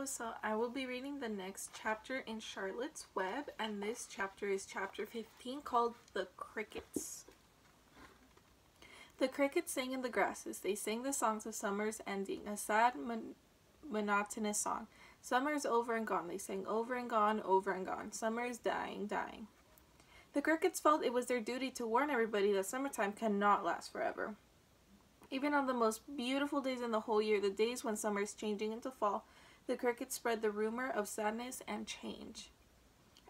So I will be reading the next chapter in Charlotte's Web, and this chapter is chapter 15 called The Crickets. The crickets sang in the grasses. They sang the songs of summer's ending, a sad, monotonous song. Summer is over and gone. They sang over and gone, over and gone. Summer is dying, dying. The crickets felt it was their duty to warn everybody that summertime cannot last forever. Even on the most beautiful days in the whole year, the days when summer is changing into fall, the crickets spread the rumor of sadness and change.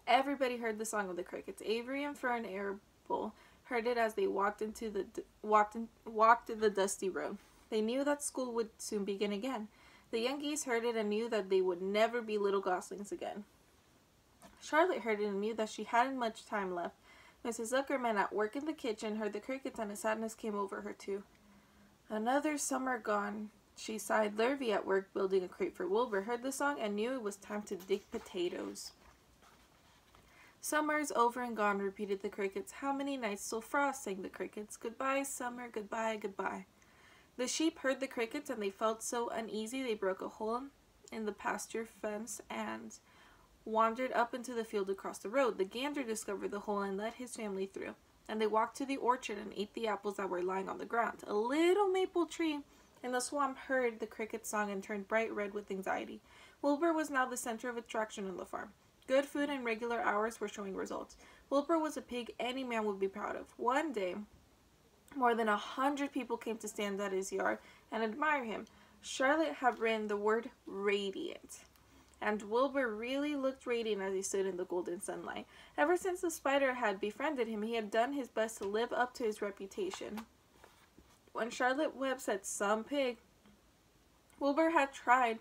Everybody heard the song of the crickets. Avery and Fern Arable heard it as they walked the dusty road. They knew that school would soon begin again. The young geese heard it and knew that they would never be little goslings again. Charlotte heard it and knew that she hadn't much time left. Mrs. Zuckerman, at work in the kitchen, heard the crickets and a sadness came over her too. Another summer gone, she sighed. Lurvy, at work building a crate for Wilbur, heard the song and knew it was time to dig potatoes. Summer's over and gone, repeated the crickets. How many nights till frost, sang the crickets. Goodbye, summer, goodbye, goodbye. The sheep heard the crickets and they felt so uneasy they broke a hole in the pasture fence and wandered up into the field across the road. The gander discovered the hole and led his family through, and they walked to the orchard and ate the apples that were lying on the ground. A little maple tree in the swamp heard the cricket's song and turned bright red with anxiety. Wilbur was now the center of attraction on the farm. Good food and regular hours were showing results. Wilbur was a pig any man would be proud of. One day, more than 100 people came to stand at his yard and admire him. Charlotte had written the word radiant, and Wilbur really looked radiant as he stood in the golden sunlight. Ever since the spider had befriended him, he had done his best to live up to his reputation. When Charlotte Webb said some pig, Wilbur had tried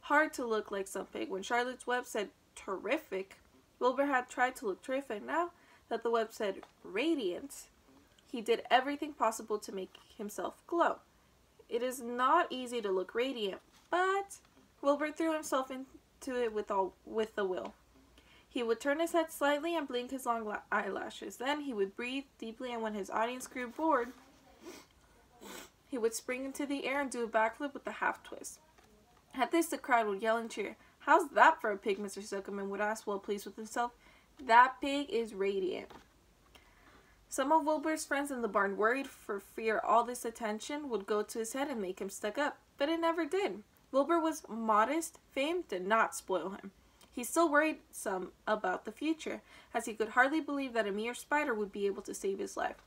hard to look like some pig. When Charlotte Webb said terrific, Wilbur had tried to look terrific. Now that the Webb said radiant, he did everything possible to make himself glow. It is not easy to look radiant, but Wilbur threw himself into it with a will. He would turn his head slightly and blink his long eyelashes. Then he would breathe deeply, and when his audience grew bored, he would spring into the air and do a backflip with a half twist. At this, the crowd would yell and cheer. How's that for a pig? Mr. Zuckerman would ask, well pleased with himself. That pig is radiant. Some of Wilbur's friends in the barn worried for fear all this attention would go to his head and make him stuck up, but it never did. Wilbur was modest. Fame did not spoil him. He still worried some about the future, as he could hardly believe that a mere spider would be able to save his life.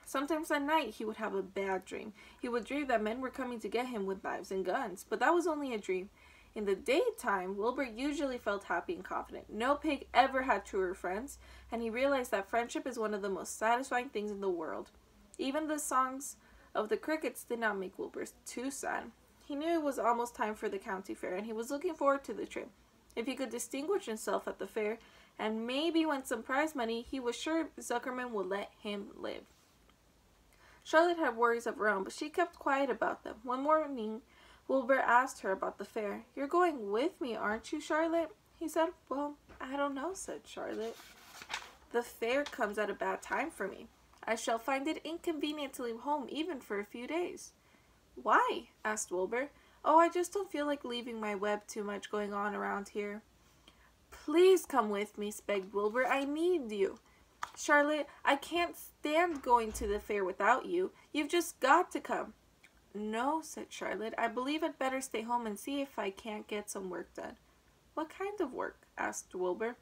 Sometimes at night he would have a bad dream. He would dream that men were coming to get him with knives and guns, but that was only a dream. In the daytime, Wilbur usually felt happy and confident. No pig ever had truer friends, and he realized that friendship is one of the most satisfying things in the world. Even the songs of the crickets did not make Wilbur too sad. He knew it was almost time for the county fair, and he was looking forward to the trip. If he could distinguish himself at the fair, and maybe win some prize money, he was sure Zuckerman would let him live. Charlotte had worries of her own, but she kept quiet about them. One morning, Wilbur asked her about the fair. You're going with me, aren't you, Charlotte? He said. Well, I don't know, said Charlotte. The fair comes at a bad time for me. I shall find it inconvenient to leave home even for a few days. Why? Asked Wilbur. Oh, I just don't feel like leaving my web too much going on around here. Please come with me, begged Wilbur. I need you. Charlotte, I can't stand going to the fair without you. You've just got to come. No, said Charlotte. I believe I'd better stay home and see if I can't get some work done. What kind of work? Asked Wilbur.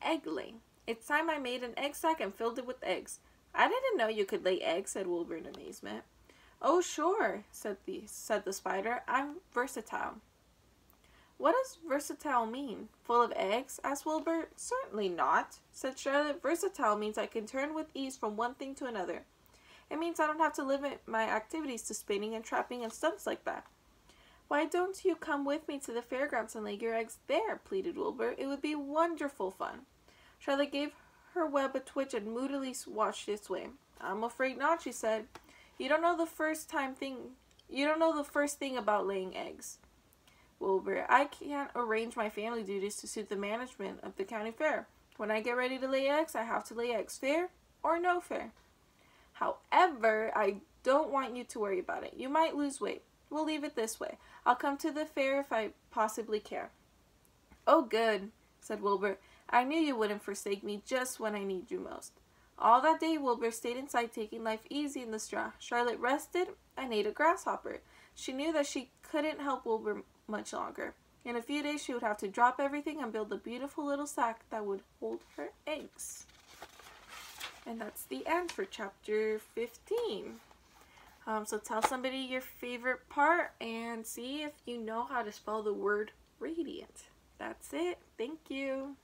Egg laying. It's time I made an egg sack and filled it with eggs. I didn't know you could lay eggs, said Wilbur in amazement. Oh, sure, said the spider. I'm versatile. What does versatile mean? Full of eggs? Asked Wilbur. Certainly not, said Charlotte. Versatile means I can turn with ease from one thing to another. It means I don't have to limit my activities to spinning and trapping and stunts like that. Why don't you come with me to the fairgrounds and lay your eggs there, pleaded Wilbur. It would be wonderful fun. Charlotte gave her web a twitch and moodily watched its way. I'm afraid not, she said. You don't know the first thing about laying eggs. Wilbur, I can't arrange my family duties to suit the management of the county fair. When I get ready to lay eggs, I have to lay eggs, fair or no fair. However, I don't want you to worry about it. You might lose weight. We'll leave it this way. I'll come to the fair if I possibly can. Oh, good, said Wilbur. I knew you wouldn't forsake me just when I need you most. All that day, Wilbur stayed inside, taking life easy in the straw. Charlotte rested and ate a grasshopper. She knew that she couldn't help Wilbur much longer. In a few days, she would have to drop everything and build a beautiful little sack that would hold her eggs. And that's the end for chapter 15. So tell somebody your favorite part and see if you know how to spell the word radiant. That's it. Thank you.